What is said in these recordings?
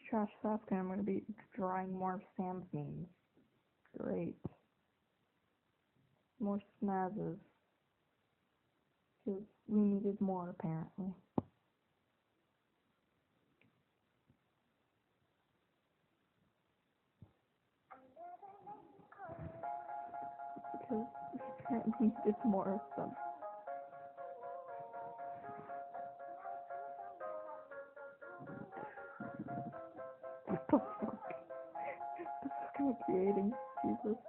trash Sasuke, I'm gonna be drawing more Sam's memes. Great. More snazzes. Because we needed more, apparently. Because we apparently needed more of them. What the fuck? What the fuck am I creating? Jesus.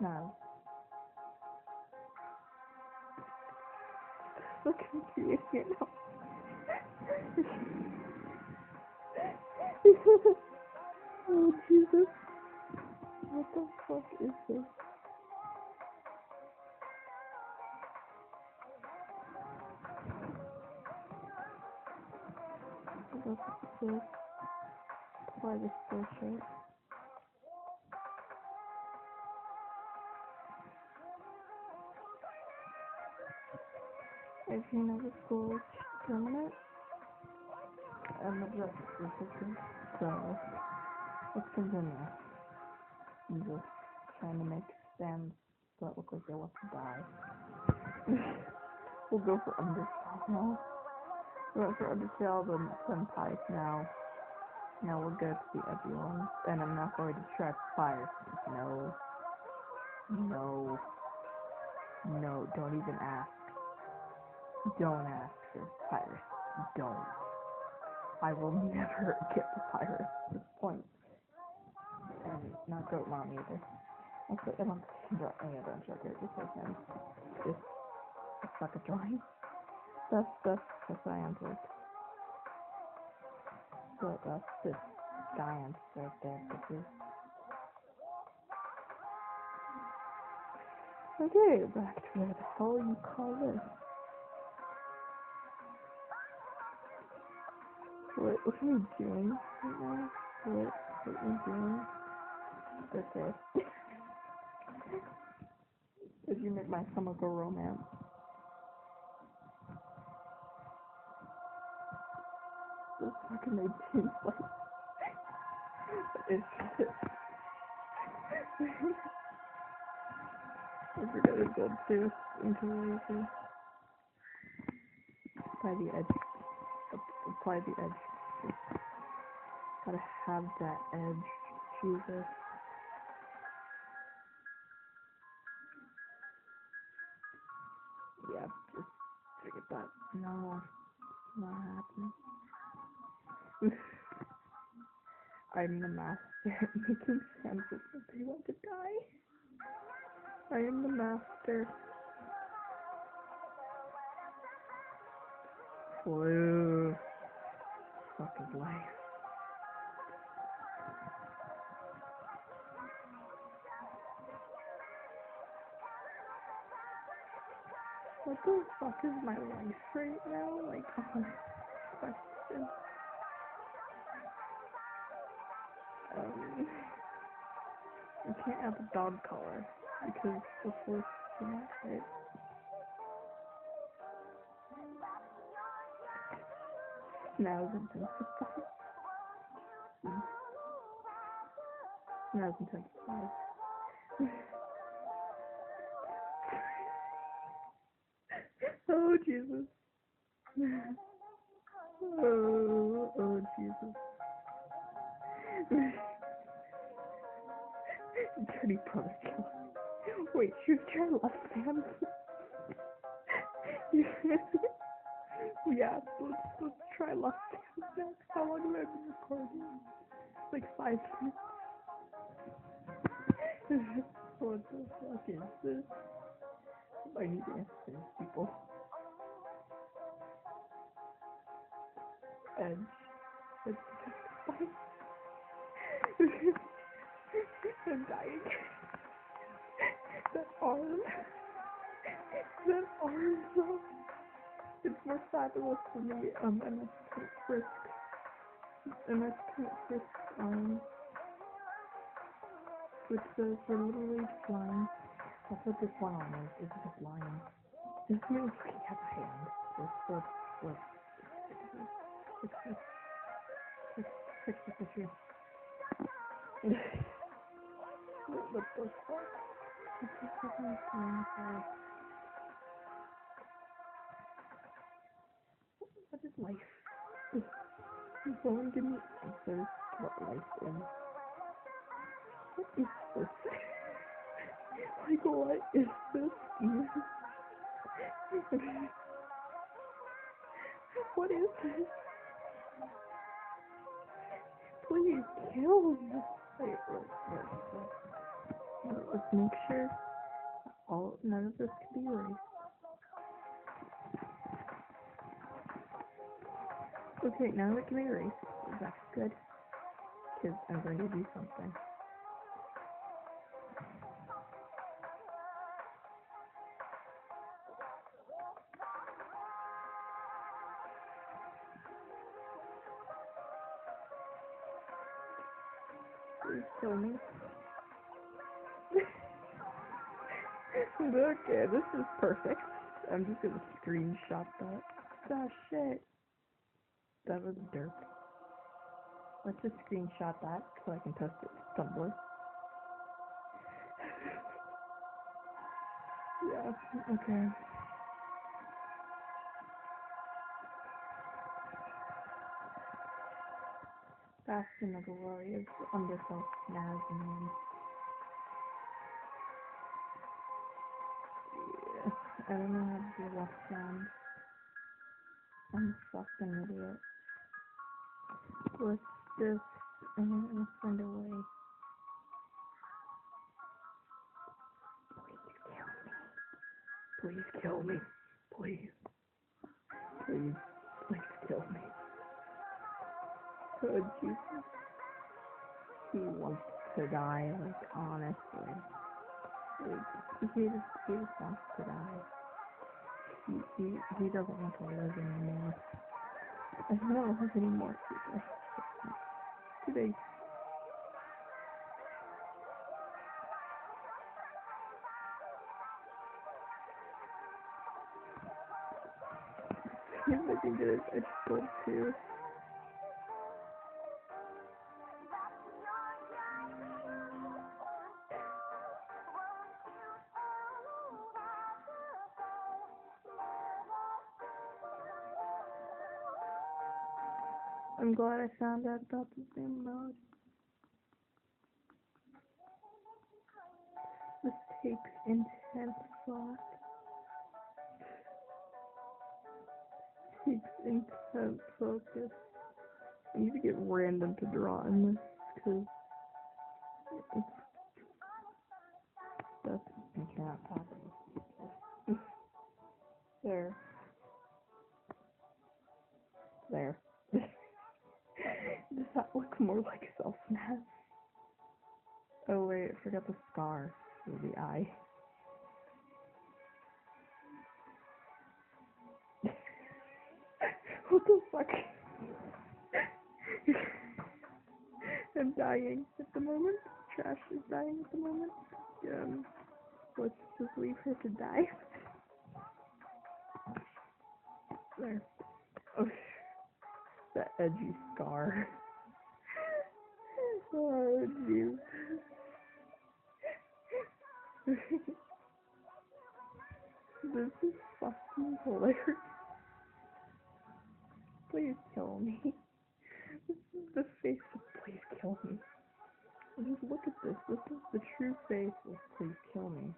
Snaz. Look, I'm creating it now. Oh, Jesus. What the fuck is this? What's this? Apply this bullshit. If you know the school is permanent, and the rest is different. So, let's continue. I'm just trying to make stands that look like they want to die. We'll go for Underfell now. We went for Underfell, then Pipe now. Now we'll go to the edgy ones. And I'm not going to try fire. No. No. No, don't even ask. Don't ask for Pyrus. Don't. I will never get the Pyrus at this point. And not Goat Mom either. Actually, I don't draw any other characters I can. Just I suck at drawing. That's what I am told. So that's this giant right there. Okay, back to where the hell you call this. What are we doing right now? What are we doing? Okay. Did you make my chemical romance? This fucking made seems like it's I forgot to go too into lazy. Apply the edge. Apply the edge. Gotta have that edge. Jesus. Yeah, just forget that. No, not happening. I'm the master at making sense of what they want to die. I am the master. Blue. Fucking life. What the fuck is my life right now? Like, question. I can't add the dog collar because the force cannot hit. Now it's intensified. Now it's intensified. Oh, Jesus. Oh, Jesus. Dirty brother killer. Wait, should we try left hand? Yeah, let's try left hand next. How long have I been recording? Like 5 minutes. What the fuck is this? I need answers, people. Edge. It's I'm dying. That arm. That arm, though. It's more fabulous than the MS Pink Frisk. MS Pink Frisk arm. which says we're literally flying. That's what this one on is just flying. This man fucking has a hand. Fix the picture. What the fuck? What the fucking thing? What is life? Can someone give me answers to what life is? What is this? Like, what is this even? What is this? Please kill me. Wait. Let's make sure none of this can be erased. Okay, now it can be erased. That's good. Because I'm going to do something. Please kill me. Okay, this is perfect. I'm just gonna screenshot that. Oh shit. That was derp. Let's just screenshot that so I can post it to Tumblr. Yeah, okay. Bastion of the Warriors, Underfell, Nazman. Yeah, I don't know how to do left hand. I'm a fucking idiot. Let's just find a way. Please kill me. Please. Please kill me. Oh, Jesus. He wants to die, like, honestly. Like, he just wants to die. He doesn't want to live anymore. I don't live anymore, people. Today. See if I can get his edge pulled too. I'm glad I found out about the same mode. This takes intense thought. Takes intense focus. I need to get random to draw in this, because you cannot talk to these people. There. Does that look more like self-snap? Oh wait, I forgot the scar for the eye. What the fuck? I'm dying at the moment. Trash is dying at the moment. Let's just leave her to die. There. Oh, that edgy scar. Oh, jeez. This is fucking hilarious. Please kill me. This is the face of please kill me. Just look at this. This is the true face of please kill me.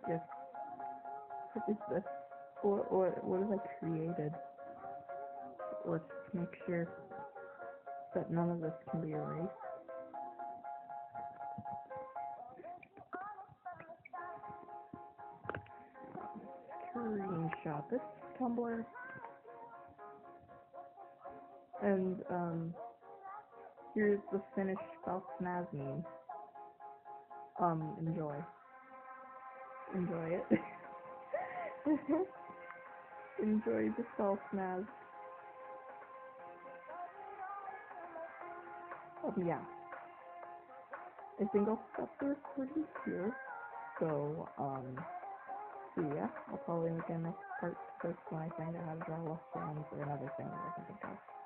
Yes. What is this? What have I created? Let's make sure that none of this can be erased. Screenshot this Tumblr. And, here's the finished Falcnaz meme. Enjoy. Enjoy it. Enjoy the self Naz. Yeah. I think I'll stop the recording here. So yeah, I'll probably make a next part first when I find out how to draw left hands or another thing that I can think of.